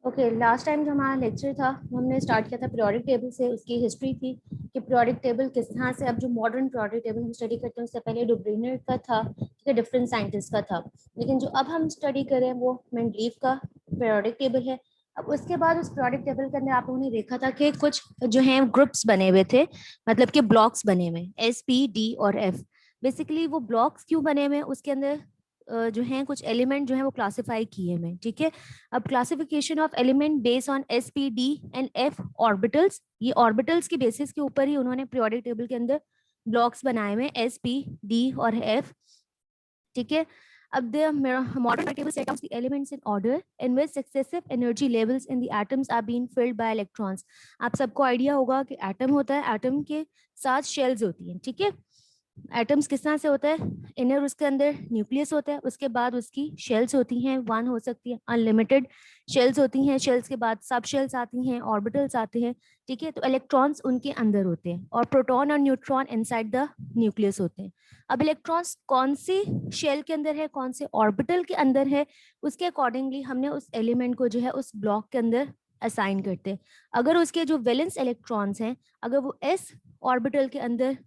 Okay, last time जो हमारा lecture था वो हमने स्टार्ट किया था पीरियोडिक टेबल से। उसकी हिस्ट्री थी कि पीरियोडिक टेबल किस तरह से, अब जो मॉडर्न पीरियोडिक टेबल हम स्टडी करते हैं उससे पहले डुब्रीनर का था, ठीक है, डिफरेंट साइंटिस्ट का था। लेकिन जो अब हम स्टडी करें वो मेंडलीव का पीरियोडिक टेबल है। अब उसके बाद उस पीरियोडिक टेबल के अंदर आप लोगों ने देखा था कि कुछ जो है ग्रुप्स बने हुए थे, मतलब कि ब्लॉक्स बने हुए, S, P, D और F। बेसिकली वो ब्लॉक्स क्यों बने हुए हैं, उसके अंदर जो हैं कुछ एलिमेंट जो है वो क्लासिफाई किए हुए हैं, ठीक है। अब classification of element based on S, P, D and F orbitals, ये ऑर्बिटल्स की बेसिस के ऊपर ही उन्होंने पीरियोडिक टेबल के अंदर ब्लॉक्स बनाए हुए S, P, D और F, ठीक है। अब the modern table set out the elements in order in which successive energy levels in the atoms are being filled by electrons। आप सबको आइडिया होगा कि एटम होता है, एटम के साथ शेल्स होती हैं, ठीक है। एटम्स किस तरह से होता है, इनर उसके अंदर न्यूक्लियस होता है, उसके बाद उसकी शेल्स होती हैं, वन हो सकती है, अनलिमिटेड शेल्स होती हैं, शेल्स के बाद सब शेल्स आती हैं, ऑर्बिटल्स आते हैं, ठीक है। तो इलेक्ट्रॉन्स उनके अंदर होते हैं और प्रोटॉन और न्यूट्रॉन इनसाइड द न्यूक्लियस होते हैं। अब इलेक्ट्रॉन्स कौन सी शेल के अंदर है, कौन से ऑर्बिटल के अंदर है, उसके अकॉर्डिंगली हमने उस एलिमेंट को जो है उस ब्लॉक के अंदर असाइन करते हैं। अगर उसके जो वैलेंस इलेक्ट्रॉन्स हैं अगर वो s ऑर्बिटल के अंदर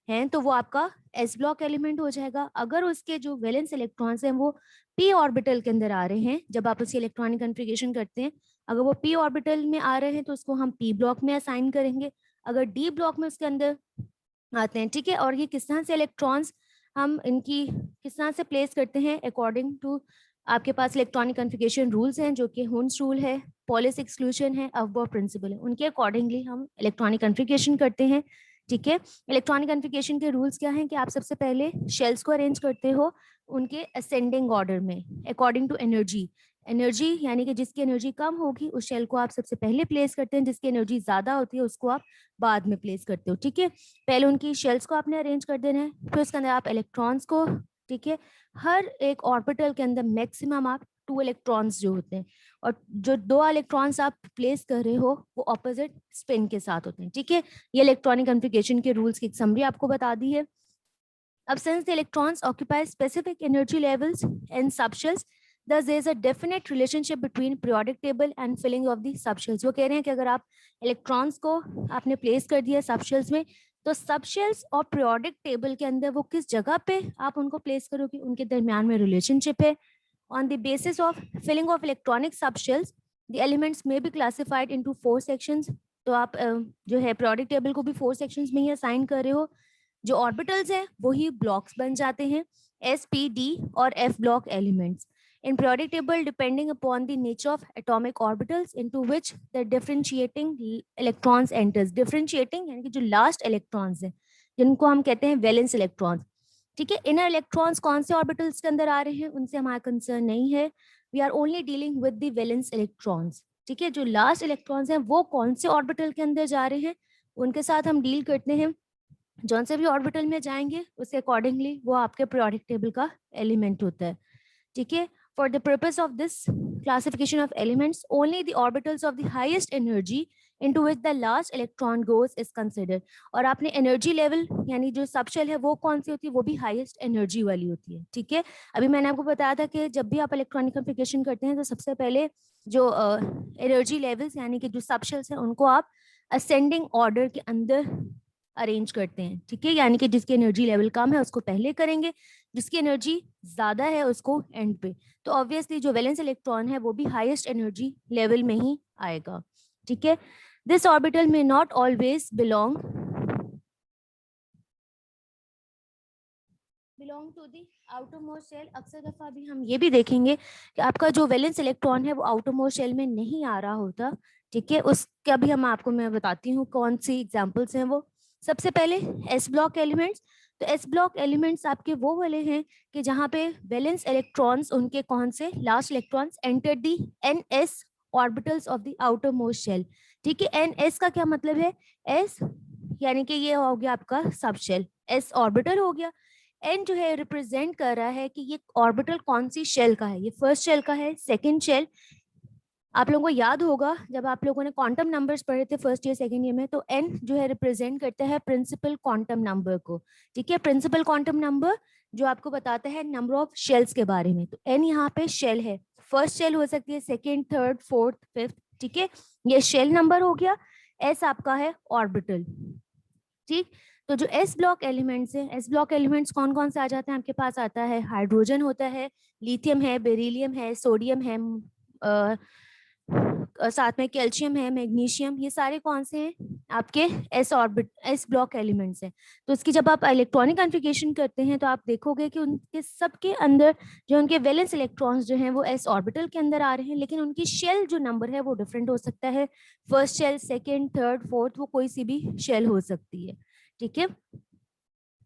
हैं तो वो आपका s ब्लॉक एलिमेंट हो जाएगा। अगर उसके जो वैलेंस इलेक्ट्रॉन्स हैं वो p ऑर्बिटल के अंदर आ रहे हैं, जब आप उसकी इलेक्ट्रॉनिक कन्फिगरेशन करते हैं, अगर वो p ऑर्बिटल में आ रहे हैं तो उसको हम p ब्लॉक में असाइन करेंगे। अगर d ब्लॉक में उसके अंदर आते हैं, ठीक है। और ये किस तरह से इलेक्ट्रॉन्स हम इनकी किस तरह से प्लेस करते हैं अकॉर्डिंग टू, आपके पास इलेक्ट्रॉनिक कन्फिगरेशन रूल्स हैं जो कि हुन्स रूल है, पॉलिस एक्सक्लूजन है, अफबाउ प्रिंसिपल है, उनके अकॉर्डिंगली हम इलेक्ट्रॉनिक कन्फिगरेशन करते हैं, ठीक है। इलेक्ट्रॉनिक कन्फिगरेशन के रूल्स क्या हैं कि आप सबसे पहले शेल्स को अरेंज करते हो उनके असेंडिंग ऑर्डर में अकॉर्डिंग टू एनर्जी। एनर्जी यानी कि जिसकी एनर्जी कम होगी उस शेल को आप सबसे पहले प्लेस करते हैं, जिसकी एनर्जी ज्यादा होती है उसको आप बाद में प्लेस करते हो, ठीक है। पहले उनकी शेल्स को आपने अरेंज कर देना है, फिर उसके अंदर आप इलेक्ट्रॉन्स को, ठीक है। हर एक ऑर्बिटल के अंदर मैक्सिमम आप 2 इलेक्ट्रॉन्स जो होते हैं, और जो 2 इलेक्ट्रॉन्स आप प्लेस कर रहे हो वो ऑपोजिट स्पिन के साथ होते हैं, ठीक है। ये इलेक्ट्रॉनिक कन्फिगरेशन के रूल्स की एक समरी आपको बता दी है। अब since the electrons occupy specific energy levels in subshells, thus there is a definite relationship between periodic table and filling of the subshells। वो कह रहे हैं कि अगर आप इलेक्ट्रॉन्स को आपने प्लेस कर दिया सबशेल्स में, तो सबशेल्स और पीरियोडिक टेबल के अंदर वो किस जगह पे आप उनको प्लेस करोगे, उनके दरमियान में रिलेशनशिप है। On the basis of filling of electronic subshells the elements may be classified into 4 sections. तो आप जो है पीरियोडिक टेबल को भी 4 सेक्शंस में ही असाइन कर रहे हो। जो ऑर्बिटल्स हैं वही ब्लॉक्स बन जाते हैं, S, P, D और F block elements. In periodic table, depending upon the nature of atomic orbitals into which the differentiating electrons enters, differentiating यानी कि जो last electrons हैं जिनको हम कहते हैं वैलेंस इलेक्ट्रॉन्स, ठीक है। इनर इलेक्ट्रॉन्स कौन से ऑर्बिटल्स के अंदर आ रहे हैं उनसे हमारा कंसर्न नहीं है, we are only dealing with the valence electrons, ठीक है। जो लास्ट इलेक्ट्रॉन्स हैं वो कौन से ऑर्बिटल के अंदर जा रहे हैं उनके साथ हम डील करते हैं। जौन से भी ऑर्बिटल में जाएंगे उसके अकॉर्डिंगली वो आपके पीरियोडिक टेबल का एलिमेंट होता है, ठीक है। For the purpose of this classification of elements, only the orbitals of the highest energy into which the last electron goes is considered। और आपने एनर्जी लेवल यानी जो सबशेल है वो कौन सी होती है, वो भी हाईएस्ट एनर्जी वाली होती है, ठीक है। अभी मैंने आपको बताया था कि जब भी आप इलेक्ट्रॉनिक कन्फिगरेशन करते हैं तो सबसे पहले जो एनर्जी लेवल्स यानी कि जो सबशेल्स हैं उनको आप असेंडिंग ऑर्डर के अंदर अरेंज करते हैं, ठीक है। यानी कि जिसकी एनर्जी लेवल कम है उसको पहले करेंगे, जिसकी एनर्जी ज्यादा है उसको एंड पे। तो ऑब्वियसली जो वैलेंस इलेक्ट्रॉन है वो भी हाईएस्ट एनर्जी लेवल में ही आएगा, ठीक है। This orbital may not always belong to the outermost shell. अक्सर दफा भी हम ये भी देखेंगे कि आपका जो वैलेंस इलेक्ट्रॉन है वो आउटरमोस्ट शेल में नहीं आ रहा होता, ठीक है। उसका भी मैं बताती हूँ कौन सी एग्जांपल्स हैं वो। सबसे पहले एस ब्लॉक एलिमेंट्स। तो एस ब्लॉक एलिमेंट्स आपके वो वाले हैं कि जहाँ पे वैलेंस इलेक्ट्रॉन्स उनके कौन से last electrons enter the n s orbitals of the outer most shell, ठीक है। एन एस का क्या मतलब है, एस यानी कि ये हो गया आपका सब शेल, एस ऑर्बिटल हो गया। एन जो है रिप्रेजेंट कर रहा है कि ये ऑर्बिटल कौन सी शेल का है, ये फर्स्ट शेल का है, सेकंड शेल। आप लोगों को याद होगा जब आप लोगों ने क्वांटम नंबर्स पढ़े थे फर्स्ट ईयर सेकंड ईयर में, तो एन जो है रिप्रेजेंट करता है प्रिंसिपल क्वांटम नंबर को, ठीक है। प्रिंसिपल क्वांटम नंबर जो आपको बताता है नंबर ऑफ शेल्स के बारे में। तो एन यहाँ पे शेल है, फर्स्ट शेल हो सकती है, सेकेंड, थर्ड, फोर्थ, फिफ्थ, ठीक है, ये शेल नंबर हो गया। एस आपका है ऑर्बिटल, ठीक। तो जो एस ब्लॉक एलिमेंट्स है, एस ब्लॉक एलिमेंट्स कौन कौन से आ जाते हैं आपके पास? आता है हाइड्रोजन होता है, लिथियम है, बेरिलियम है, सोडियम है, साथ में कैल्शियम है, मैग्नीशियम, ये सारे कौन से हैं? आपके एस ब्लॉक एलिमेंट्स हैं। तो इसकी जब आप इलेक्ट्रॉनिक कॉन्फ़िगरेशन करते हैं तो आप देखोगे कि उनके सबके अंदर जो उनके वैलेंस इलेक्ट्रॉन्स जो हैं वो एस ऑर्बिटल के अंदर आ रहे हैं, लेकिन उनकी शेल जो नंबर है वो डिफरेंट हो सकता है। First shell, second, third, fourth, वो कोई सी भी शेल हो सकती है, ठीक है।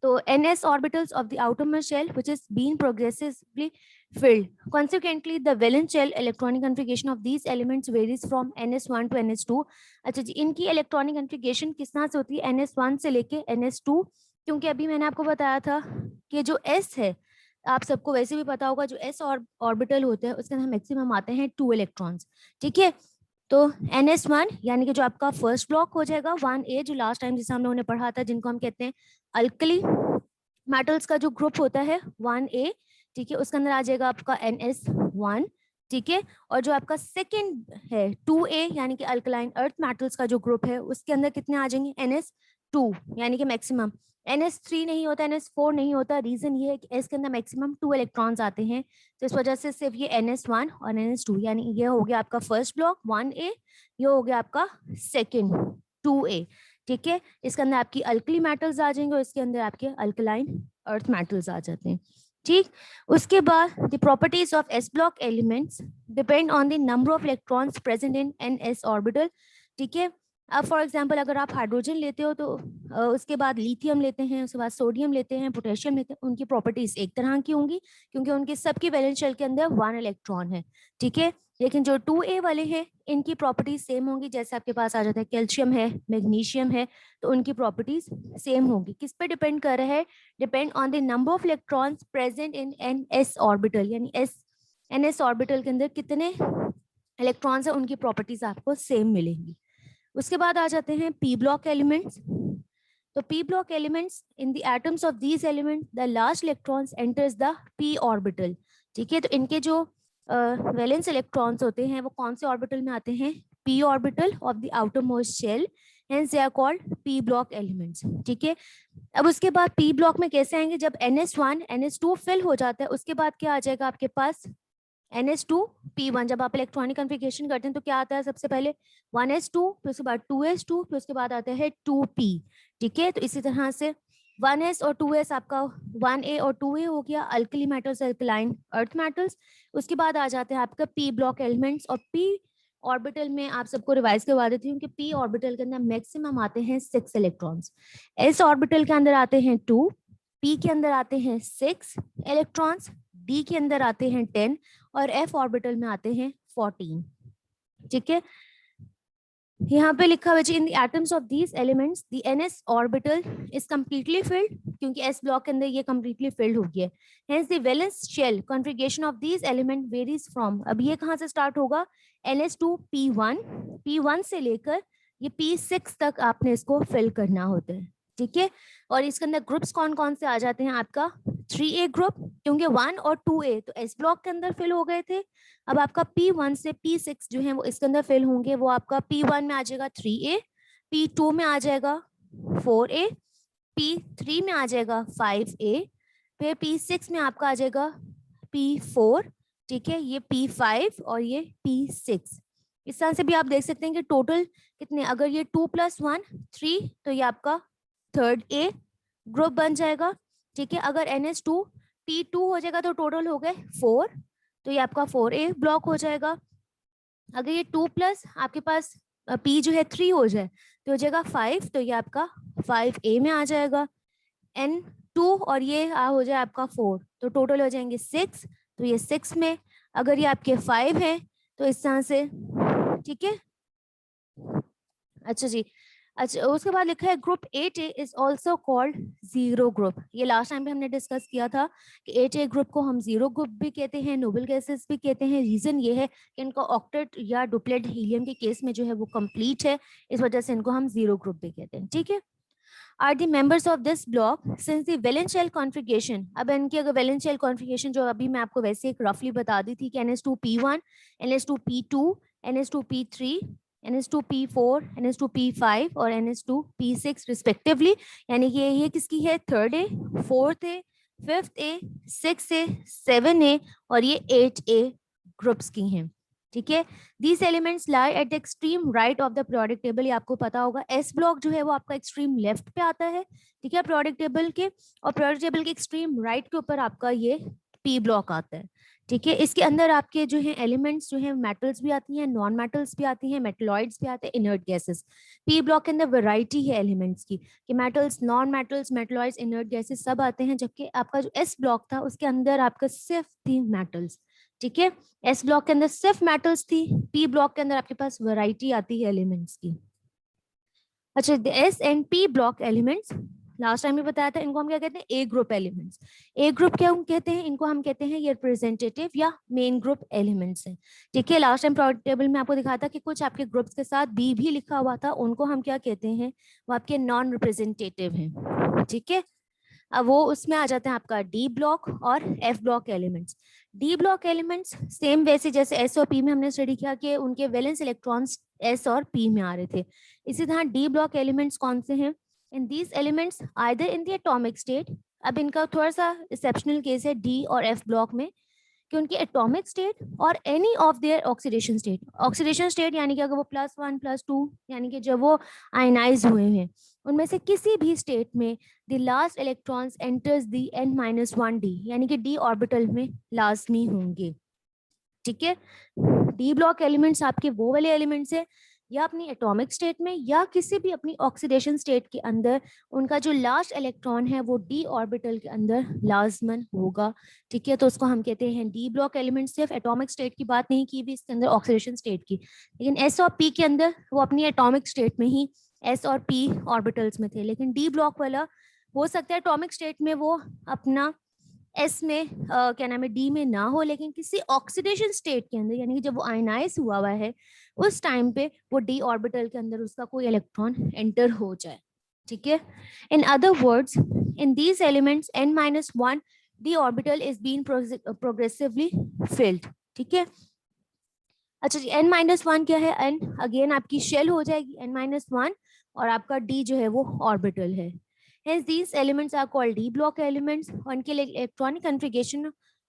तो ns orbitals of the outermost shell which is being progressively filled. Consequently, the valence shell electronic configuration of these elements varies from ns1 to ns2. अच्छा जी, इनकी इलेक्ट्रॉनिक कॉन्फ़िगरेशन किस तरह से होती है? ns1 से लेके ns2, क्योंकि अभी मैंने आपको बताया था कि जो s है, आप सबको वैसे भी पता होगा, जो s ऑर्बिटल होते हैं उसके अंदर मैक्सिमम आते हैं 2 इलेक्ट्रॉन्स, ठीक है। तो ns1 यानी कि जो आपका फर्स्ट ब्लॉक हो जाएगा 1a, जो लास्ट टाइम जिसे हम लोगों ने पढ़ा था, जिनको हम कहते हैं अल्कली मेटल्स का जो ग्रुप होता है 1a, ठीक है, उसके अंदर आ जाएगा आपका ns1, ठीक है। और जो आपका सेकंड है 2a यानी कि अल्कलाइन अर्थ मेटल्स का जो ग्रुप है, उसके अंदर कितने आ जाएंगे? ns2 यानी कि मैक्सिमम। ns3 नहीं होता, ns4 नहीं होता। रीजन ये है कि s के अंदर मैक्सिमम 2 इलेक्ट्रॉन्स आते हैं, तो इस वजह से सिर्फ ये ns1 और ns2, यानी ये हो गया आपका फर्स्ट ब्लॉक 1a, ये हो गया आपका सेकेंड 2a, ठीक है। इसके अंदर आपकी अल्कली मेटल्स आ जाएंगे और इसके अंदर आपके अल्कलाइन अर्थ मेटल्स आ जाते हैं, ठीक। उसके बाद the properties of S block elements depend on the number of electrons present in an S orbital, ठीक है। अब फॉर एग्जांपल अगर आप हाइड्रोजन लेते हो तो उसके बाद लिथियम लेते हैं, उसके बाद सोडियम लेते हैं, पोटेशियम लेते हैं, उनकी प्रॉपर्टीज एक तरह की होंगी क्योंकि उनके सबकी वैलेंस शेल के अंदर 1 इलेक्ट्रॉन है, ठीक है। लेकिन जो 2a वाले हैं इनकी प्रॉपर्टीज सेम होंगी, जैसे आपके पास आ जाता है कैल्शियम है, मैग्नीशियम है, तो उनकी प्रॉपर्टीज सेम होंगी। किस पे डिपेंड कर रहा है? Depend on the number of electrons present in an S orbital, यानी एन एस ऑर्बिटल के अंदर कितने इलेक्ट्रॉन्स है, उनकी प्रॉपर्टीज आपको सेम मिलेंगी। उसके बाद आ जाते हैं पी ब्लॉक एलिमेंट्स। तो p block elements in the atoms of these elements the last electrons enters the p orbital, ठीक है। तो इनके जो वैलेंस इलेक्ट्रॉन्स होते हैं वो कौन से ऑर्बिटल में आते हैं? p orbital of the outer most shell, hence they are called p block elements, ठीक है। अब उसके बाद p ब्लॉक में कैसे आएंगे? जब ns1 ns2 फिल हो जाता है उसके बाद क्या आ जाएगा आपके पास? ns2 p1। जब आप इलेक्ट्रॉनिक कॉन्फ़िगरेशन करते हैं तो क्या आता है? सबसे पहले 1s2, फिर उसके बाद 2s2, फिर उसके बाद आता है 2p, ठीक है। तो इसी तरह से 1s और 2s आपका 1a और 2a हो गया alkali metals, alkaline earth metals. उसके बाद आ जाते हैं आपका p ब्लॉक एलिमेंट्स, और p ऑर्बिटल में आप सबको रिवाइज करवा देती हूँ कि p ऑर्बिटल के अंदर मैक्सिमम आते हैं 6 इलेक्ट्रॉन्स, s ऑर्बिटल के अंदर आते हैं 2, p के अंदर आते हैं 6 इलेक्ट्रॉन्स, d के अंदर आते हैं 10 और f ऑर्बिटल में आते हैं 14, ठीक है। यहाँ पे लिखा हुआ है in the atoms of these elements the ns orbital is completely filled, क्योंकि s ब्लॉक के अंदर ये कंप्लीटली फिल्ड हो गया। Hence the valence shell configuration of these element varies from, अब ये कहाँ से स्टार्ट होगा? ns2 p1 से लेकर ये p6 तक आपने इसको फिल करना होता है, ठीक है। और इसके अंदर ग्रुप्स कौन कौन से आ जाते हैं? आपका 3a ग्रुप, क्योंकि 1 और 2a तो s ब्लॉक के अंदर फिल हो गए थे। अब आपका p1 से p6 जो है वो इसके अंदर फिल होंगे, वो आपका p1 में आ जाएगा 3a, p2 में आ जाएगा 4a, p3 में आ जाएगा 5a, फिर p6 में आपका आ जाएगा p4, ठीक है, ये p5 और ये p6। इस तरह से भी आप देख सकते हैं कि टोटल कितने, अगर ये 2 + 1 3 तो ये आपका थर्ड a ग्रुप बन जाएगा, ठीक है। अगर ns2 p2 हो जाएगा तो टोटल हो गए 4, तो ये आपका 4a ब्लॉक हो जाएगा। अगर ये 2 प्लस आपके पास p जो है 3 हो जाए तो हो जाएगा 5, तो ये आपका 5a में आ जाएगा। n2 और ये हो जाए आपका 4, तो टोटल हो जाएंगे 6, तो ये 6 में। अगर ये आपके 5 है तो इस तरह से, ठीक है। अच्छा जी, अच्छा उसके बाद लिखा है group 8a is also called zero group. ये लास्ट टाइम पे हमने डिस्कस किया था कि 8a ग्रुप को हम जीरो ग्रुप भी कहते हैं, नोबल गैसेस भी कहते हैं। रीजन ये है कि इनका ऑक्टेट या डुप्लेट हीलियम के केस में जो है वो कंप्लीट है, इस वजह से इनको हम जीरो ग्रुप भी कहते हैं, ठीक है। Are the members of this block since the valence shell configuration. अब इनकी अगर वैलेंस शेल कॉन्फ़िगरेशन जो अभी मैं आपको वैसे एक रफली बता दी थी कि NH2P1, NH2P2, NH2P3, NH2P4, NH2P5 और NH2P6 रिस्पेक्टिवली, यानी कि ये किसकी है, 3rd A, 4th A, 5th A, 6th A, 7 A और ये 8 A ग्रुप्स की हैं। ठीक है, these elements lie at the extreme right of the periodic table. ये आपको पता होगा एस ब्लॉक जो है वो आपका एक्सट्रीम लेफ्ट पे आता है, ठीक है, पीरियोडिक टेबल के, और पीरियोडिक टेबल के एक्सट्रीम राइट के ऊपर आपका ये पी ब्लॉक आता है। ठीक है, इसके अंदर आपके जो है एलिमेंट्स जो है मेटल्स भी आती हैं, नॉन मेटल्स भी आती हैं, मेटलॉइड्स भी आते हैं, इनर्ट गैसेस। पी ब्लॉक के अंदर वैरायटी है एलिमेंट्स की कि metals, non metals, metalloids, inert gases सब आते हैं, जबकि आपका जो एस ब्लॉक था उसके अंदर आपका सिर्फ थी मेटल्स। ठीक है, एस ब्लॉक के अंदर सिर्फ मेटल्स थी, पी ब्लॉक के अंदर आपके पास वैरायटी आती है एलिमेंट्स की। अच्छा, S and P block elements last time भी बताया था, इनको हम क्या कहते हैं, ए ग्रुप एलिमेंट्स। ए ग्रुप क्या हम कहते हैं, इनको हम कहते हैं ये रिप्रेजेंटेटिव या मेन ग्रुप एलिमेंट्स हैं। ठीक है, लास्ट टाइम प्रोडक्ट टेबल में आपको दिखाया था कि कुछ आपके ग्रुप्स के साथ बी भी लिखा हुआ था, उनको हम क्या कहते हैं, वो आपके नॉन रिप्रेजेंटेटिव हैं। ठीक है, अब वो उसमें आ जाते हैं आपका डी ब्लॉक और F block elements. D block elements same वैसे जैसे एस और पी में हमने स्टडी किया कि उनके वैलेंस इलेक्ट्रॉन्स एस और पी में आ रहे थे, इसी तरह डी ब्लॉक एलिमेंट्स कौन से हैं, in these elements either in the atomic state. अब इनका थोड़ा सा एक्सेप्शनल केस है डी और एफ ब्लॉक में कि उनकी एटॉमिक स्टेट और any of their oxidation state. Oxidation state यानी कि अगर वो +1 +2 यानी कि जब वो आयनाइज हुए हैं, उनमें से किसी भी स्टेट में the last electrons enters the n-1 d, यानी कि डी ऑर्बिटल में लाजमी होंगे। ठीक है, डी ब्लॉक एलिमेंट्स आपके वो वाले एलिमेंट्स है या अपनी एटॉमिक स्टेट में या किसी भी अपनी ऑक्सीडेशन स्टेट के अंदर उनका जो लास्ट इलेक्ट्रॉन है वो डी ऑर्बिटल के अंदर लाजमन होगा। ठीक है, तो उसको हम कहते हैं डी ब्लॉक एलिमेंट। सिर्फ एटॉमिक स्टेट की बात नहीं की भी इसके अंदर, ऑक्सीडेशन स्टेट की, लेकिन एस और पी के अंदर वो अपनी एटॉमिक स्टेट में ही एस और पी ऑर्बिटल्स में थे, लेकिन डी ब्लॉक वाला हो सकता है एटॉमिक स्टेट में वो अपना एस में क्या नाम है, डी में ना हो, लेकिन किसी ऑक्सीडेशन स्टेट के अंदर यानी कि जब वो आयनाइज हुआ है उस टाइम पे वो डी ऑर्बिटल के अंदर उसका कोई इलेक्ट्रॉन एंटर हो जाए। ठीक है, in other words in these elements n-1 D orbital is being progressively field. ठीक है, अच्छा जी, n-1 क्या है, n अगेन आपकी शेल हो जाएगी n-1 और आपका d जो है वो ऑर्बिटल है। Hence these elements are called d block elements. उनके electronic configuration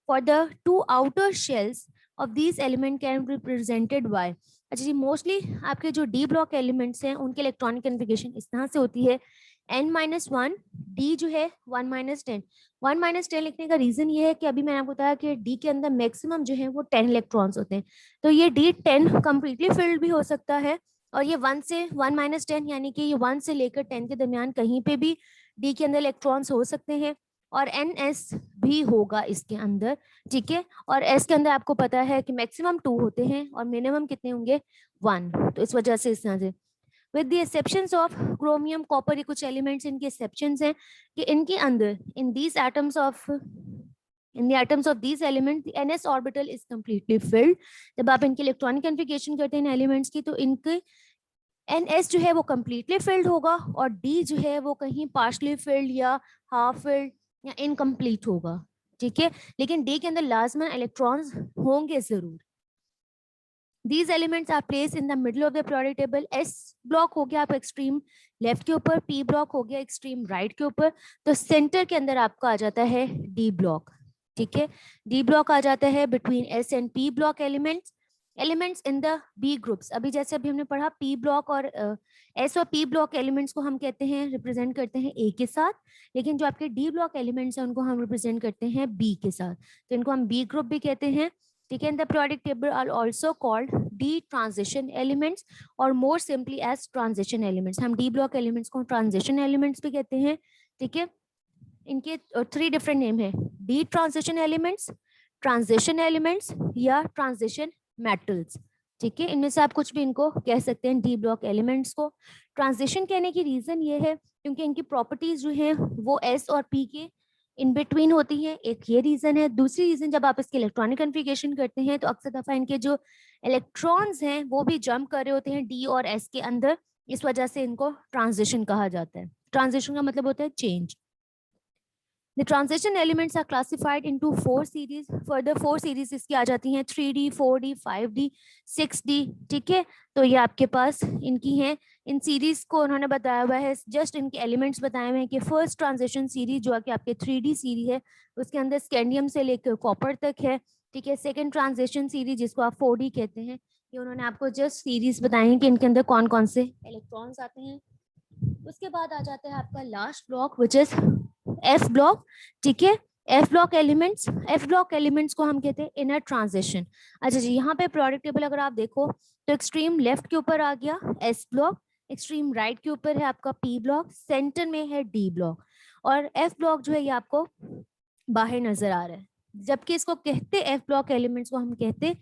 for the two outer shells of these element can be represented by। अच्छा जी, मोस्टली आपके जो डी ब्लॉक एलिमेंट्स हैं उनके इलेक्ट्रॉनिक कन्फिगरेशन इस तरह से होती है, n-1 d जो है 1-10। 1-10 लिखने का रीजन ये है कि अभी मैंने आपको बताया कि डी के अंदर मैक्सिमम जो है वो 10 इलेक्ट्रॉन्स होते हैं, तो ये डी 10 कंप्लीटली फिल्ड भी हो सकता है और ये 1 से 1-10 यानी कि ये 1 से लेकर 10 के दरमियान कहीं पे भी डी के अंदर इलेक्ट्रॉन्स हो सकते हैं और एस भी होगा इसके अंदर। ठीक है, और एस के अंदर आपको पता है कि मैक्सिमम 2 होते हैं और मिनिमम कितने होंगे 1, तो इस वजह से इस तरह से with the exceptions of chromium, copper, ये कुछ एलिमेंट्स इनके एक्सेप्शंस हैं कि इनके अंदर in these atoms of in the atoms of these elements the ns orbital is completely filled। जब आप इनके इलेक्ट्रॉनिक कन्फिगरेशन करते हैं एलिमेंट्स की तो इनके ns जो है वो completely filled होगा और d जो है वो कहीं partially filled या half filled या incomplete होगा। ठीक है, लेकिन d के अंदर लाजमन इलेक्ट्रॉन्स होंगे जरूर। These elements are placed in the middle of the periodic table। S block हो गया आपका एक्सट्रीम लेफ्ट के ऊपर, P ब्लॉक हो गया एक्सट्रीम राइट के ऊपर, तो सेंटर के अंदर आपका आ जाता है D ब्लॉक। ठीक है, D ब्लॉक आ जाता है between S and P block elements in the B groups. अभी जैसे अभी हमने पढ़ा P ब्लॉक और S और P ब्लॉक एलिमेंट्स को हम कहते हैं रिप्रेजेंट करते हैं A के साथ, लेकिन जो आपके D ब्लॉक एलिमेंट्स हैं उनको हम रिप्रेजेंट करते हैं B के साथ, तो इनको हम B ग्रुप भी कहते हैं। ठीक है, in the periodic table are also called D transition elements और more simply as transition elements। हम D block elements को transition elements भी कहते हैं। ठीक है, इनके 3 डिफरेंट नेम है, D transition elements, transition elements या transition metals। ठीक है, इनमें से आप कुछ भी इनको कह सकते हैं D block elements को। ट्रांजिशन कहने की रीजन ये है क्योंकि इनकी प्रॉपर्टीज जो है वो S और P के इन बिटवीन होती है, एक ये रीजन है। दूसरी रीजन जब आप इसके इलेक्ट्रॉनिक कन्फिगरेशन करते हैं तो अक्सर दफा इनके जो इलेक्ट्रॉन्स हैं वो भी जंप कर रहे होते हैं डी और एस के अंदर, इस वजह से इनको ट्रांजिशन कहा जाता है। ट्रांजिशन का मतलब होता है change. The transition elements are classified into 4 series. Further 4 series इसकी आ जाती हैं 3D, 4D, 5D, 6D. ठीक है, तो ये आपके पास इनकी हैं। इन सीरीज को उन्होंने बताया हुआ है, जस्ट इनके एलिमेंट्स बताए हुए हैं कि फर्स्ट ट्रांजिशन सीरीज जो कि आपके 3D सीरीज है, उसके अंदर स्कैंडियम से लेकर कॉपर तक है। ठीक है, सेकेंड ट्रांजिशन सीरीज जिसको आप 4D कहते हैं, ये उन्होंने आपको जस्ट सीरीज बताई हैं कि इनके अंदर कौन कौन से इलेक्ट्रॉन्स आते हैं। उसके बाद आ जाता है आपका last block which is F block. ठीक है, एफ ब्लॉक एलिमेंट्स को हम कहते हैं इनर ट्रांजिशन। अच्छा जी, यहाँ पे प्रोडक्ट टेबल अगर आप देखो तो एक्सट्रीम लेफ्ट के ऊपर आ गया एस ब्लॉक, एक्सट्रीम राइट के ऊपर है आपका पी ब्लॉक, सेंटर में है डी ब्लॉक, और एफ ब्लॉक जो है ये आपको बाहर नजर आ रहा है। जबकि इसको कहते एफ ब्लॉक एलिमेंट्स को हम कहते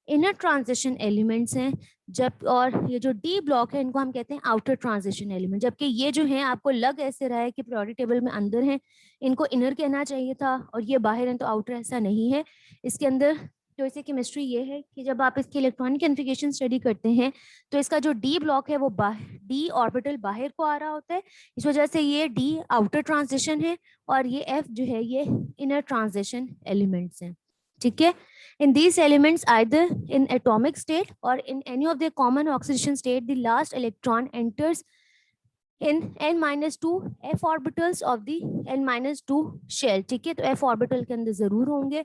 इनर ट्रांजिशन एलिमेंट्स हैं, जब और ये जो डी ब्लॉक है इनको हम कहते हैं आउटर ट्रांजिशन एलिमेंट। जबकि ये जो है आपको लग ऐसे रहा है कि पीरियोडिक टेबल में अंदर है, इनको इनर कहना चाहिए था, और ये बाहर है तो आउटर, ऐसा नहीं है। इसके अंदर तो इसे केमिस्ट्री ये है कि जब आप इसकी इलेक्ट्रॉनिक कॉन्फ़िगरेशन स्टडी करते हैं तो इसका जो डी ब्लॉक है वो डी ऑर्बिटल बाहर को आ रहा होता है, इस वजह से ये डी आउटर ट्रांजिशन है, और ये एफ जो है ये इनर ट्रांजिशन एलिमेंट्स हैं। ठीक है, in these elements either in atomic state or in any of their common oxidation state the last electron enters in n-2 f orbitals of the n-2 shell। ठीक है, तो f orbital के अंदर जरूर होंगे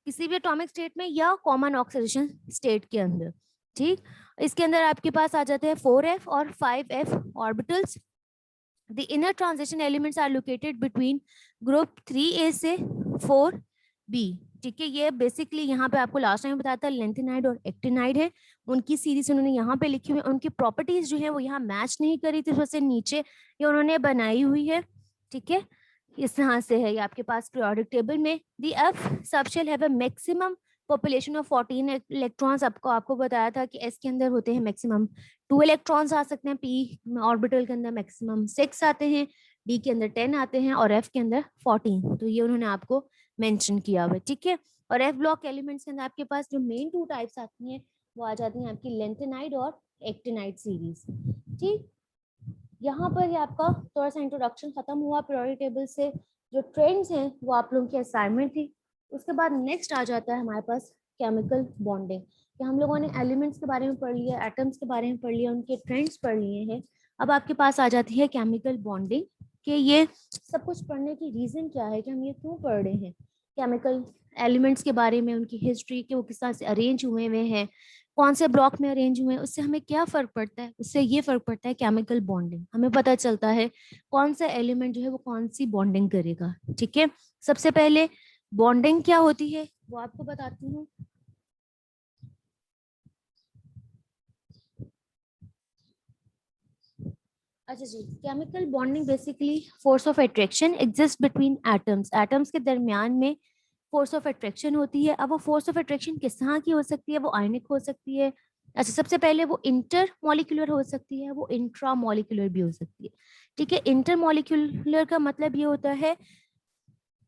किसी भी एटॉमिक स्टेट में या कॉमन ऑक्सीडेशन स्टेट के अंदर। ठीक, इसके अंदर आपके पास आ जाते हैं 4f और 5f orbitals. The inner transition elements are located between group 3a से 4b। ठीक है, ये बेसिकली यहाँ पे आपको लास्ट टाइम बताया था लेंथेनाइड और एक्टिनाइड है, उनकी सीरीज उन्होंने यहाँ पे लिखी हुई है। उनकी प्रॉपर्टीज जो है वो यहाँ मैच नहीं करी थी, उससे नीचे ये उन्होंने बनाई हुई है। ठीक है, इस तरह से है ये आपके पास पीरियोडिक टेबल में। The F subshell have a maximum population of 14 electrons. आपको बताया था कि एस के अंदर होते हैं मैक्सिमम 2 इलेक्ट्रॉन्स आ सकते हैं, पी ऑर्बिटल के अंदर मैक्सिमम 6 आते हैं, डी के अंदर 10 आते हैं, और एफ के अंदर 14। तो ये उन्होंने आपको मेंशन किया हुआ है। ठीक है, और एफ ब्लॉक एलिमेंट्स के अंदर आपके पास जो मेन 2 टाइप्स आती हैं वो आ जाती हैं आपकी लेंथेनाइड और एक्टिनाइड सीरीज। ठीक, यहाँ पर ये आपका थोड़ा सा इंट्रोडक्शन खत्म हुआ पीरियोडिक टेबल से, जो ट्रेंड्स हैं वो आप लोगों की असाइनमेंट थी। उसके बाद नेक्स्ट आ जाता है हमारे पास केमिकल बॉन्डिंग, कि हम लोगों ने एलिमेंट्स के बारे में पढ़ लिया, एटम्स के बारे में पढ़ लिया, उनके ट्रेंड्स पढ़ लिए हैं। अब आपके पास आ जाती है केमिकल बॉन्डिंग, कि ये सब कुछ पढ़ने की रीजन क्या है, कि हम ये क्यों पढ़ रहे हैं केमिकल एलिमेंट्स के बारे में, उनकी हिस्ट्री, कि वो किस तरह से अरेंज हुए हुए हैं, कौन से ब्लॉक में अरेंज हुए हैं, उससे हमें क्या फर्क पड़ता है। उससे ये फर्क पड़ता है केमिकल बॉन्डिंग, हमें पता चलता है कौन सा एलिमेंट जो है वो कौन सी बॉन्डिंग करेगा। ठीक है, सबसे पहले बॉन्डिंग क्या होती है वो आपको बताती हूँ। अच्छा जी, chemical bonding basically force of attraction exist between atoms. Atoms के दरमियान में फोर्स ऑफ अट्रैक्शन होती है। अब वो फोर्स ऑफ अट्रैक्शन किस तरह की हो सकती है, वो आयनिक हो सकती है। अच्छा, सबसे पहले वो इंटर मॉलिक्यूलर हो सकती है, वो इंट्रा मॉलिक्यूलर भी हो सकती है। ठीक है, इंटर मॉलिक्यूलर का मतलब ये होता है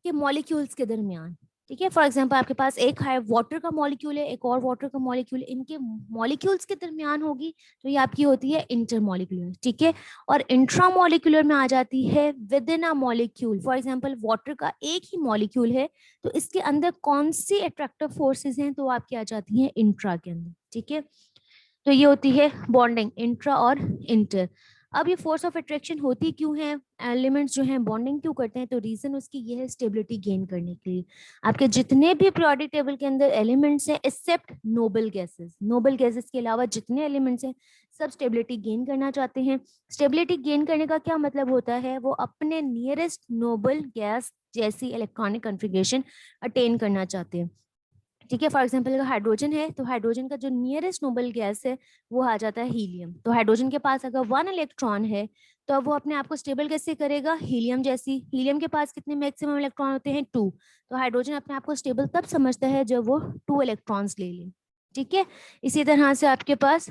कि मॉलिक्यूल्स के दरमियान। ठीक है, फॉर एग्जांपल आपके पास एक है वाटर का मॉलिक्यूल है, एक और वाटर का मॉलिक्यूल, इनके मॉलिक्यूल्स के दरमियान होगी तो ये आपकी होती है इंटर मॉलिक्यूलर। ठीक है, और इंट्रा मॉलिक्यूलर में आ जाती है with in a molecule. For example water का एक ही मॉलिक्यूल है तो इसके अंदर कौन सी अट्रैक्टिव फोर्सेस हैं, तो आपकी आ जाती है इंट्रा के अंदर। ठीक है, तो ये होती है बॉन्डिंग इंट्रा और इंटर। अब ये फोर्स ऑफ अट्रैक्शन होती क्यों है, एलिमेंट्स जो हैं बॉन्डिंग क्यों करते हैं, तो रीजन उसकी ये है स्टेबिलिटी गेन करने के लिए। आपके जितने भी पीरियोडिक टेबल के अंदर एलिमेंट्स हैं एक्सेप्ट नोबल गैसेस के अलावा जितने एलिमेंट्स हैं सब स्टेबिलिटी गेन करना चाहते हैं। स्टेबिलिटी गेन करने का क्या मतलब होता है, वो अपने नियरेस्ट नोबल गैस जैसी इलेक्ट्रॉनिक कॉन्फ़िगरेशन अटेन करना चाहते हैं। ठीक है, फॉर एग्जाम्पल अगर हाइड्रोजन है तो हाइड्रोजन का जो नियरेस्ट नोबल गैस है वो आ जाता है हीलियम। तो हाइड्रोजन के पास अगर 1 इलेक्ट्रॉन है तो अब वो अपने आप को स्टेबल कैसे करेगा, हीलियम जैसी। हीलियम के पास कितने मैक्सिमम इलेक्ट्रॉन होते हैं 2, तो हाइड्रोजन अपने आप को स्टेबल तब समझता है जब वो 2 इलेक्ट्रॉन्स ले ले। ठीक है, इसी तरह से आपके पास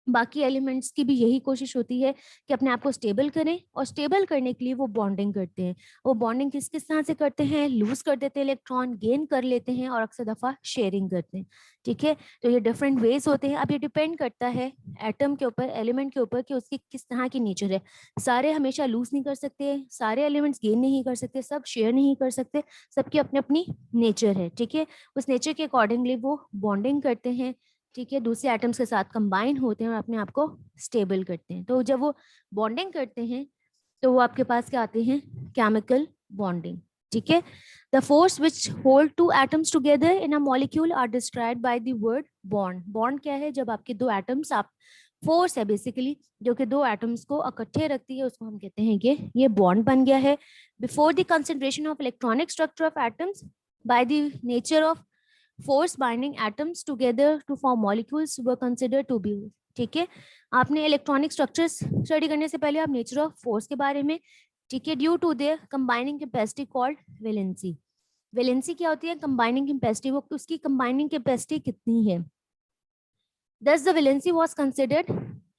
बाकी एलिमेंट्स की भी यही कोशिश होती है कि अपने आप को स्टेबल करें, और स्टेबल करने के लिए वो बॉन्डिंग करते हैं। वो बॉन्डिंग किस किस तरह से करते हैं, लूज कर देते हैं इलेक्ट्रॉन, गेन कर लेते हैं, और अक्सर दफा शेयरिंग करते हैं। ठीक है, तो ये डिफरेंट वेज होते हैं। अब ये डिपेंड करता है एटम के ऊपर, एलिमेंट के ऊपर, कि उसकी किस तरह की नेचर है। सारे हमेशा लूज नहीं कर सकते, सारे एलिमेंट्स गेन नहीं कर सकते, सब शेयर नहीं कर सकते, सबकी अपनी अपनी नेचर है। ठीक है, उस नेचर के अकॉर्डिंगली वो बॉन्डिंग करते हैं। ठीक है, दूसरे एटम्स के साथ कंबाइन होते हैं और अपने आप को स्टेबल करते हैं। तो जब वो बॉन्डिंग करते हैं तो वो आपके पास क्या आते हैं, केमिकल बॉन्डिंग। ठीक है, the force which hold two atoms together in a molecule are described by the word bond. Bond क्या है, जब आपके दो एटम्स, आप फोर्स है बेसिकली जो कि दो एटम्स को इकट्ठे रखती है, उसको हम कहते हैं कि ये बॉन्ड बन गया है। Before the concentration of electronic structure of atoms by the nature of force binding atoms together to form molecules were considered to be। ठीक है, आपने इलेक्ट्रॉनिक स्ट्रक्चर्स स्टडी करने से पहले आप नेचर ऑफ फोर्स के बारे में, ठीक है, due to their combining capacity called valency. Valency क्या होती है, कंबाइनिंग कैपेसिटी, वो उसकी कंबाइनिंग कैपेसिटी कितनी है। Thus the valency was considered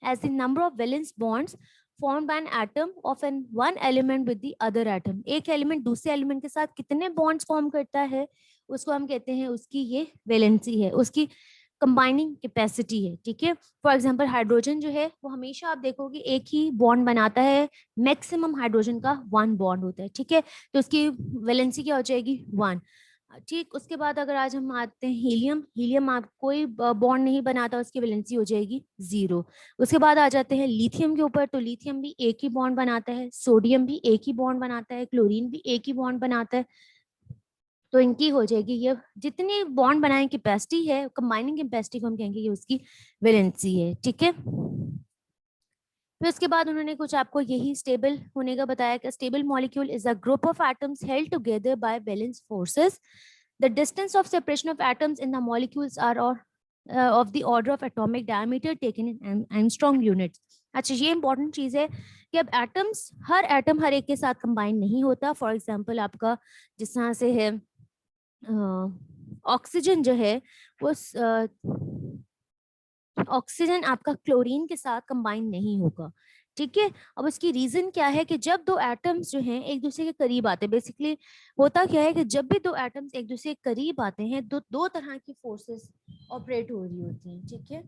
as the number of valence bonds formed by an atom of an one element with the other atom। एक element दूसरे element के साथ कितने बॉन्ड्स फॉर्म करता है, उसको हम कहते हैं उसकी ये वैलेंसी है, उसकी कंबाइनिंग कैपेसिटी है। ठीक है, फॉर एग्जांपल हाइड्रोजन जो है वो हमेशा आप देखोगे एक ही बॉन्ड बनाता है, मैक्सिमम हाइड्रोजन का वन बॉन्ड होता है। ठीक है, तो उसकी वैलेंसी क्या हो जाएगी, वन। ठीक, उसके बाद अगर आज हम आते हैं हीलियम, हीलियम आप कोई बॉन्ड नहीं बनाता, उसकी वैलेंसी हो जाएगी जीरो। उसके बाद आ जाते हैं लिथियम के ऊपर, तो लिथियम भी एक ही बॉन्ड बनाता है, सोडियम भी एक ही बॉन्ड बनाता है, क्लोरीन भी एक ही बॉन्ड बनाता है। तो इनकी हो जाएगी ये, जितनी बॉन्ड बनाने की कैपेसिटी है, कंबाइनिंग कैपेसिटी को हम कहेंगे ये उसकी वैलेंसी है। ठीक है, फिर उसके बाद उन्होंने कुछ आपको यही स्टेबल होने का बताया कि stable molecule is a group of atoms held together by balance forces. The distance of separation of atoms in the molecules are और of the order of atomic diameter taken in Armstrong units। अच्छा, ये important चीज है कि अब atoms, हर atom हर एक के साथ कंबाइन नहीं होता। फॉर एग्जांपल आपका जिस तरह से है ऑक्सीजन जो है वो ऑक्सीजन आपका क्लोरीन के साथ कंबाइन नहीं होगा। ठीक है, अब उसकी रीजन क्या है कि जब दो एटम्स जो हैं एक दूसरे के करीब आते हैं, बेसिकली होता क्या है कि जब भी दो एटम्स एक दूसरे के करीब आते हैं तो दो तरह की फोर्सेस ऑपरेट हो रही होती हैं। ठीक है,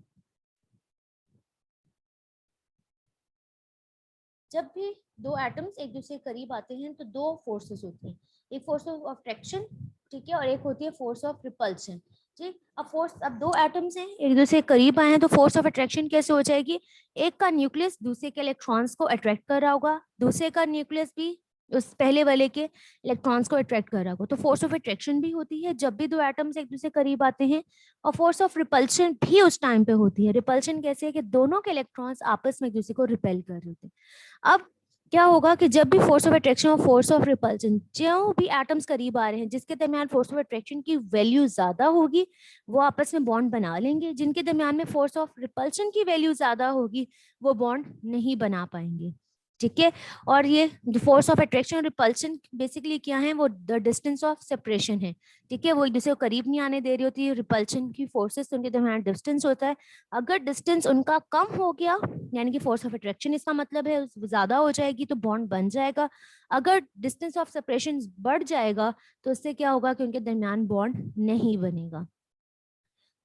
जब भी दो एटम्स एक दूसरे के करीब आते हैं तो दो फोर्सेस होती हैं, एक फोर्स ऑफ अट्रैक्शन, ठीक है, और एक होती है फोर्स ऑफ रिपल्शन। ठीक, अब दो एटम्स हैं एक दूसरे के करीब आए हैं तो फोर्स ऑफ अट्रैक्शन कैसे हो जाएगी, एक का न्यूक्लियस दूसरे के इलेक्ट्रॉन्स को अट्रैक्ट कर रहा होगा, दूसरे का न्यूक्लियस भी उस पहले वाले के इलेक्ट्रॉन्स को अट्रैक्ट कर रहा होगा, तो फोर्स ऑफ अट्रैक्शन भी होती है जब भी दो एटम्स एक दूसरे करीब आते हैं। और फोर्स ऑफ रिपल्शन भी उस टाइम पे होती है। रिपल्शन कैसे है कि दोनों के इलेक्ट्रॉन्स आपस में एक दूसरे को रिपेल कर रहे होते हैं। अब क्या होगा कि जब भी फोर्स ऑफ अट्रैक्शन और फोर्स ऑफ रिपल्शन, जो भी एटम्स करीब आ रहे हैं जिसके दरमियान फोर्स ऑफ अट्रैक्शन की वैल्यू ज्यादा होगी वो आपस में बॉन्ड बना लेंगे, जिनके दरमियान में फोर्स ऑफ रिपल्शन की वैल्यू ज्यादा होगी वो बॉन्ड नहीं बना पाएंगे। ठीक है, और ये फोर्स ऑफ अट्रैक्शन और रिपल्शन बेसिकली क्या है, वो द डिस्टेंस ऑफ सेपरेशन है। ठीक है, वो एक दूसरे को करीब नहीं आने दे रही होती है, रिपल्शन की फोर्सेस उनके दरमियान डिस्टेंस होता है। अगर डिस्टेंस उनका कम हो गया यानी कि फोर्स ऑफ अट्रैक्शन इसका मतलब है ज्यादा हो जाएगी तो बॉन्ड बन जाएगा। अगर डिस्टेंस ऑफ सेपरेशन बढ़ जाएगा तो उससे क्या होगा कि उनके दरमियान बॉन्ड नहीं बनेगा।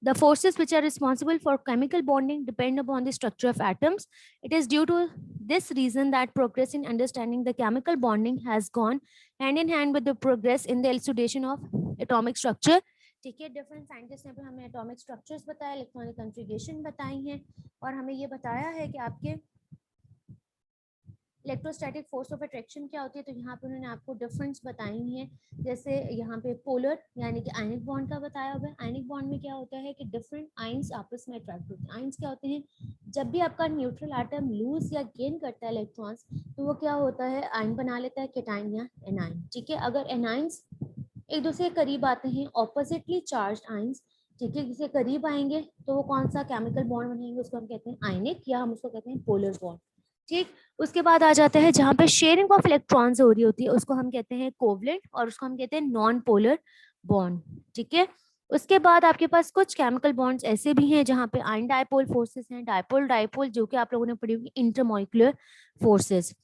The forces which are responsible for chemical bonding depend upon the structure of atoms. It is due to this reason that progress in understanding the chemical bonding has gone hand in hand with the progress in the elucidation of atomic structure। ठीक है, different scientist ने हमें atomic structures बताया, electronic configuration बताई हैं, और हमें ये बताया है कि आपके इलेक्ट्रोस्टैटिक फोर्स ऑफ अट्रैक्शन क्या होती है। तो यहाँ पे उन्होंने आपको डिफरेंस बताई हैं, जैसे यहाँ पे पोलर यानी कि आयनिक बॉन्ड का बताया हुआ है। आयनिक बॉन्ड में क्या होता है कि डिफरेंट आयंस आपस में अट्रैक्ट होते हैं। आयंस क्या होते हैं, जब भी आपका न्यूट्रल एटम लूज या गेन करता है इलेक्ट्रॉन्स तो वो क्या होता है, आयन बना लेता है, केटाइन या एनाइन। ठीक है, अगर एनाइंस एक दूसरे के करीब आते हैं, ऑपोजिटली चार्ज आयंस, ठीक है, जिसके करीब आएंगे तो वो कौन सा केमिकल बॉन्ड बनाएंगे, उसको हम कहते हैं आयनिक, या हम उसको कहते हैं पोलर बॉन्ड। ठीक, उसके बाद आ जाता है जहां पे शेयरिंग ऑफ इलेक्ट्रॉन्स हो रही होती है उसको हम कहते हैं कोवलेंट, और उसको हम कहते हैं नॉन पोलर बॉन्ड। ठीक है, उसके बाद आपके पास कुछ केमिकल बॉन्ड्स ऐसे भी हैं जहाँ पे आयन डायपोल फोर्सेस हैं, डायपोल डायपोल, जो कि आप लोगों ने पढ़ी होगी इंटरमॉलिक्यूलर फोर्सेस।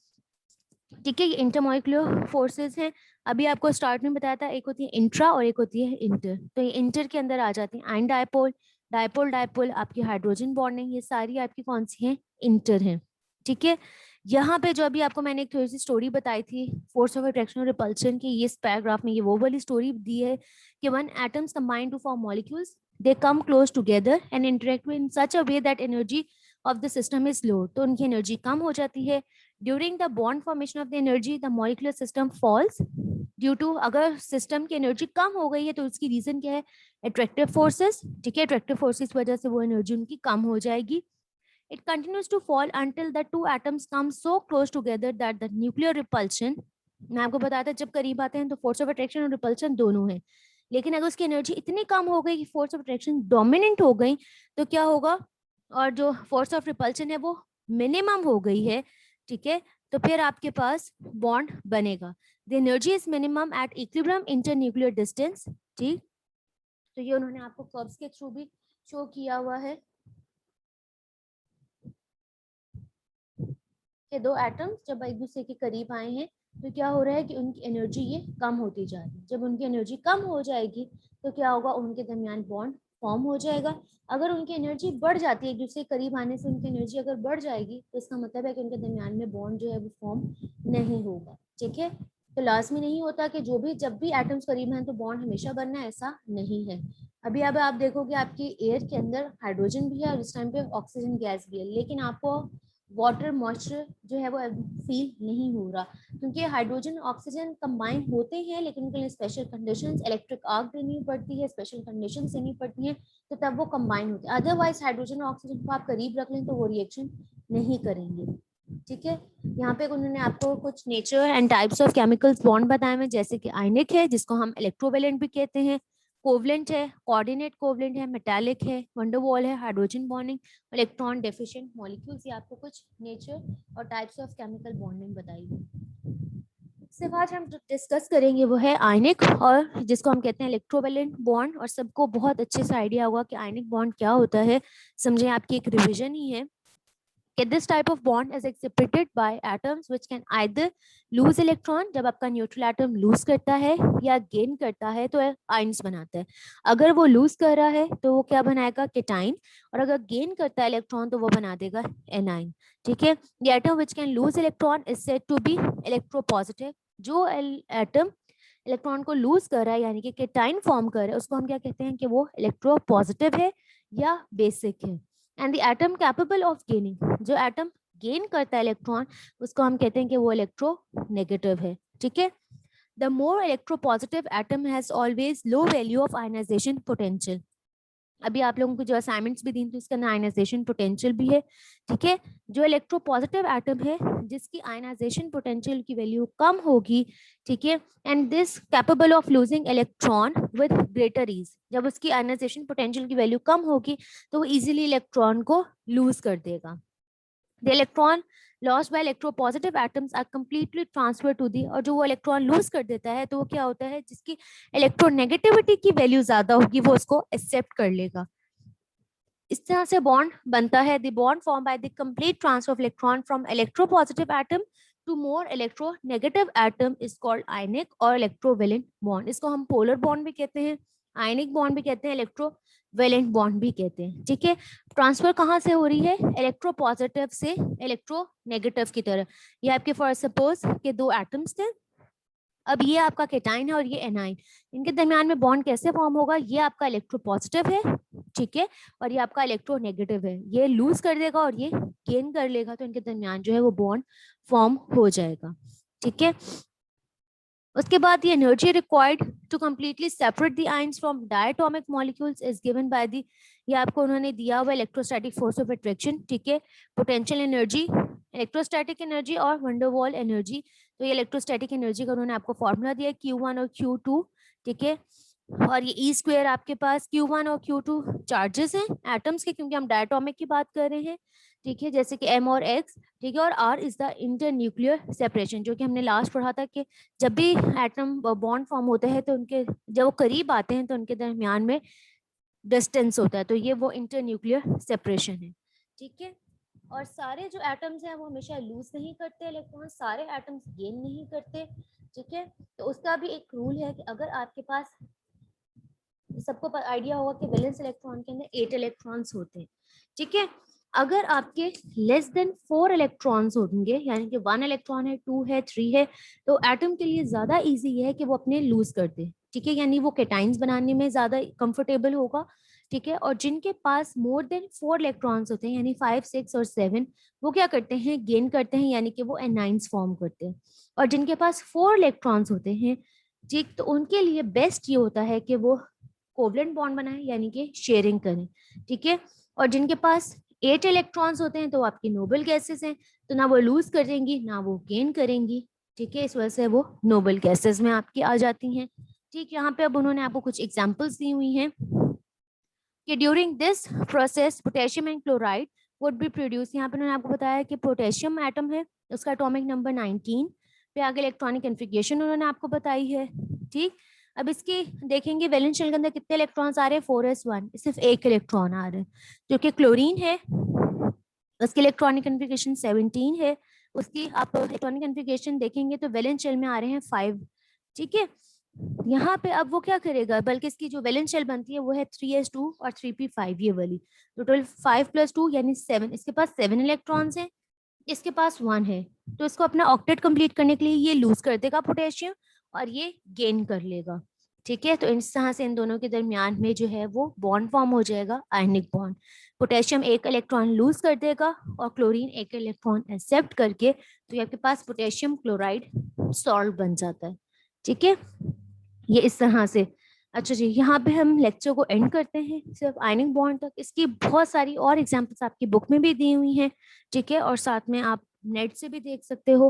ठीक है, ये इंटरमॉलिक्यूलर फोर्सेस हैं। अभी आपको स्टार्ट में बताया था, एक होती है इंट्रा और एक होती है इंटर। तो ये इंटर के अंदर आ जाती है आयन डायपोल, डायपोल डायपोल, आपकी हाइड्रोजन बॉन्डिंग, ये सारी आपकी कौन सी हैं, इंटर हैं। ठीक है, यहाँ पे जो अभी आपको मैंने एक थोड़ी सी स्टोरी बताई थी फोर्स ऑफ अट्रैक्शन और रिपल्शन की, ये इस पैराग्राफ में ये वो वाली स्टोरी दी है कि when atoms combine to form molecules, they come close together and interact in such a way that energy of the system is low. तो उनकी एनर्जी कम हो जाती है। During the bond formation of the energy the molecular system falls due to, अगर system की energy कम हो गई है तो उसकी रीजन क्या है, अट्रैक्टिव फोर्सेस। ठीक है, अट्रैक्टिव फोर्सेस की वजह से वो एनर्जी उनकी कम हो जाएगी। It continues to fall until the two atoms come so close together that the nuclear repulsion, मैं आपको बताया था जब करीब आते हैं तो फोर्स ऑफ अट्रैक्शन और रिपल्शन दोनों है, लेकिन अगर उसकी एनर्जी इतनी कम हो गई कि फोर्स ऑफ अट्रैक्शन डोमिनेंट हो गई तो क्या होगा, और जो फोर्स ऑफ रिपल्शन है वो मिनिमम हो गई है। ठीक है, तो फिर आपके पास बॉन्ड बनेगा। The energy is minimum at equilibrium inter nuclear distance. ठीक, तो ये उन्होंने आपको कर्व्स के थ्रू भी शो किया हुआ है कि दो एटम्स जब एक दूसरे के करीब आए हैं तो क्या हो रहा है कि उनकी एनर्जी ये कम होती जा रही है। जब उनकी एनर्जी कम हो जाएगी तो क्या होगा, उनके दरमियान बॉन्ड फॉर्म हो जाएगा। अगर उनकी एनर्जी बढ़ जाती है, एक दूसरे के करीब आने से उनकी एनर्जी अगर बढ़ जाएगी तो इसका मतलब है कि उनके दरमियान में बॉन्ड जो है वो फॉर्म नहीं होगा। ठीक है, तो लाजमी नहीं होता कि जो भी जब भी एटम्स करीब हैं तो बॉन्ड हमेशा बनना है, ऐसा नहीं है। अभी अब आप देखोगे आपकी एयर के अंदर हाइड्रोजन भी है और इस टाइम पे ऑक्सीजन गैस भी है, लेकिन आपको वाटर मॉइस्चर जो है वो फील नहीं हो रहा, क्योंकि हाइड्रोजन ऑक्सीजन कंबाइन होते हैं लेकिन उनके लिए स्पेशल कंडीशंस, इलेक्ट्रिक आर्क देनी पड़ती है, स्पेशल कंडीशंस देनी पड़ती हैं, तो तब वो कंबाइन होते हैं। अदरवाइज हाइड्रोजन और ऑक्सीजन को आप करीब रख लें तो वो रिएक्शन नहीं करेंगे। ठीक है, यहाँ पे उन्होंने आपको कुछ nature and types of chemicals bond बताए हैं, जैसे कि आयनिक है जिसको हम इलेक्ट्रोवेलेंट भी कहते हैं, कोवलेंट है, कोऑर्डिनेट कोवलेंट है, मेटालिक है, वंडरवॉल है, hydrogen bonding, electron deficient molecules. ये आपको कुछ नेचर और टाइप्स ऑफ केमिकल बॉन्डिंग बताई है। इसके बाद हम जो डिस्कस करेंगे वो है आयनिक, और जिसको हम कहते हैं इलेक्ट्रोवेलेंट बॉन्ड। और सबको बहुत अच्छे से आइडिया होगा कि आयनिक बॉन्ड क्या होता है, समझे, आपकी एक रिविजन ही है कि this type of bond is exhibited by atoms which can either lose electron, जब आपका न्यूट्रल एटम लूज करता है, या गेन करता है तो आइंस बनाता है। अगर वो लूज कर रहा है तो वो क्या बनाएगा, केटाइन, और अगर गेन करता है इलेक्ट्रॉन तो वो बना देगा एनाइन। ठीक है, the atom which can lose electron is said to be electropositive. जो एटम इलेक्ट्रॉन को लूज कर रहा है यानी कि केटाइन फॉर्म कर रहा है उसको हम क्या कहते हैं कि वो इलेक्ट्रोपॉजिटिव है या बेसिक है। And the atom capable of gaining, जो एटम गेन करता है इलेक्ट्रॉन उसको हम कहते हैं कि वो इलेक्ट्रोनेगेटिव है। ठीक है, the more electropositive atom has always low value of ionization potential. अभी आप लोगों को जो असाइनमेंट्स भी दी थी उसका आयनाइजेशन पोटेंशियल भी है। ठीक है, जो इलेक्ट्रोपॉजिटिव एटम है जिसकी आयनाइजेशन पोटेंशियल की वैल्यू कम होगी, ठीक है, and this capable of losing electron with greater ease, जब उसकी आयनाइजेशन पोटेंशियल की वैल्यू कम होगी तो वो इजीली इलेक्ट्रॉन को लूज कर देगा। The electron lost by electropositive atoms are completely transferred to the, और जो वो इलेक्ट्रॉन लूज कर देता है तो वो क्या होता है, जिसकी इलेक्ट्रोनेगेटिविटी की वैल्यू ज्यादा होगी वो उसको एक्सेप्ट कर लेगा। इस तरह से बॉन्ड बनता है। The bond form by the complete transfer of electron from electropositive atom to more electronegative atom is called ionic और इलेक्ट्रोवेलेंट बॉन्ड। इसको हम पोलर बॉन्ड भी कहते हैं, आयनिक बॉन्ड भी कहते हैं, इलेक्ट्रोवेलेंट बॉन्ड भी कहते हैं। ठीक है, ट्रांसफर कहाँ से हो रही है, इलेक्ट्रोपॉजिटिव से इलेक्ट्रोनेगेटिव की तरफ। ये आपके फॉर सपोज के दो एटम्स थे, अब ये आपका केटाइन है और ये एनाइन, इनके दरमियान में बॉन्ड कैसे फॉर्म होगा, ये आपका इलेक्ट्रोपॉजिटिव है, ठीक है, और ये आपका इलेक्ट्रोनेगेटिव है, ये लूज कर देगा और ये गेन कर लेगा, तो इनके दरमियान जो है वो बॉन्ड फॉर्म हो जाएगा। ठीक है, उसके बाद ये energy required to completely separate the ions from diatomic molecules is given by the, ये आपको उन्होंने दिया हुआ इलेक्ट्रोस्टैटिक फोर्स ऑफ अट्रैक्शन। ठीक है, पोटेंशियल एनर्जी, इलेक्ट्रोस्टैटिक एनर्जी और वंडरवॉल एनर्जी। तो ये इलेक्ट्रोस्टैटिक एनर्जी का उन्होंने आपको फॉर्मूला दिया Q1 और Q2। ठीक है, और ये E स्क्वायर आपके पास Q1 और Q2 चार्जेस हैं एटम्स के, क्योंकि हम डायटोमिक की बात कर रहे हैं। ठीक है, जैसे कि M और X, ठीक है, और R is the internuclear separation, जो कि हमने लास्ट पढ़ा था कि जब भी एटम बॉन्ड फॉर्म होते हैं तो उनके जब वो करीब आते हैं तो उनके दरमियान में डिस्टेंस होता है, तो ये वो इंटरन्यूक्लियर सेपरेशन है। ठीक है, और सारे जो एटम्स हैं वो हमेशा लूज नहीं करते इलेक्ट्रॉन, सारे एटम्स गेन नहीं करते। ठीक है, तो उसका भी एक रूल है कि अगर आपके पास, सबको आइडिया होगा कि वैलेंस इलेक्ट्रॉन के अंदर 8 इलेक्ट्रॉन्स होते हैं। ठीक है, अगर आपके लेस देन 4 इलेक्ट्रॉन्स होंगे, यानी कि 1 इलेक्ट्रॉन है, 2 है, 3 है, तो एटम के लिए ज्यादा इजी है कि वो अपने लूज कर दे। ठीक है, यानी वो केटाइंस बनाने में ज्यादा कंफर्टेबल होगा। ठीक है, और जिनके पास मोर देन 4 इलेक्ट्रॉन्स होते हैं, यानी 5, 6 और 7, वो क्या करते हैं, गेन करते हैं, यानी कि वो एनाइंस फॉर्म करते हैं। और जिनके पास 4 इलेक्ट्रॉन्स होते हैं, ठीक, तो उनके लिए बेस्ट ये होता है कि वो कोवलेंट बॉन्ड बनाए, यानी कि शेयरिंग करें। ठीक है, और जिनके पास 8 इलेक्ट्रॉन्स होते हैं तो आपकी नोबल गैसेस हैं, तो ना वो लूज करेंगी ना वो गेन करेंगी। ठीक है, इस वजह से वो नोबल गैसेस में आपकी आ जाती हैं। ठीक, यहाँ पे अब उन्होंने आपको कुछ एग्जांपल्स दी हुई हैं कि during this process potassium and chloride would be produce. यहाँ पे उन्होंने आपको बताया कि पोटेशियम एटम है, उसका एटॉमिक नंबर 19 पे, आगे इलेक्ट्रॉनिक कन्फिग्रेशन उन्होंने आपको बताई है। ठीक, अब इसकी देखेंगे वैलेंस शेल के अंदर कितने इलेक्ट्रॉन्स आ रहे हैं, 4s1, सिर्फ एक इलेक्ट्रॉन आ रहा है, जो कि क्लोरीन है, उसकी इलेक्ट्रॉनिक कन्फिग्रेशन 17 है। उसकी आप इलेक्ट्रॉनिक कन्फिग्रेशन देखेंगे तो वैलेंस शेल में आ रहे हैं 5। ठीक है, यहाँ पे अब वो क्या करेगा, बल्कि इसकी जो वैलेंस शेल बनती है वो है 3s2 और 3p5, ये वाली, टोटल 5 + 2 यानी 7। इसके पास 7 इलेक्ट्रॉन्स हैं, इसके पास 1 है, तो इसको अपना ऑक्टेट कंप्लीट करने के लिए ये लूज कर देगा पोटेशियम, और ये गेन कर लेगा। ठीक है, तो इस तरह से इन दोनों के दरमियान में जो है वो बॉन्ड फॉर्म हो जाएगा, आयनिक बॉन्ड। पोटेशियम एक इलेक्ट्रॉन लूज कर देगा और क्लोरीन एक इलेक्ट्रॉन एक्सेप्ट करके, तो ये आपके पास पोटेशियम क्लोराइड सॉल्ट बन जाता है। ठीक है, ये इस तरह से। अच्छा जी, यहाँ पे हम लेक्चर को एंड करते हैं सिर्फ आयनिक बॉन्ड तक। इसकी बहुत सारी और एग्जांपल्स आपकी बुक में भी दी हुई हैं। ठीक है, और साथ में आप नेट से भी देख सकते हो।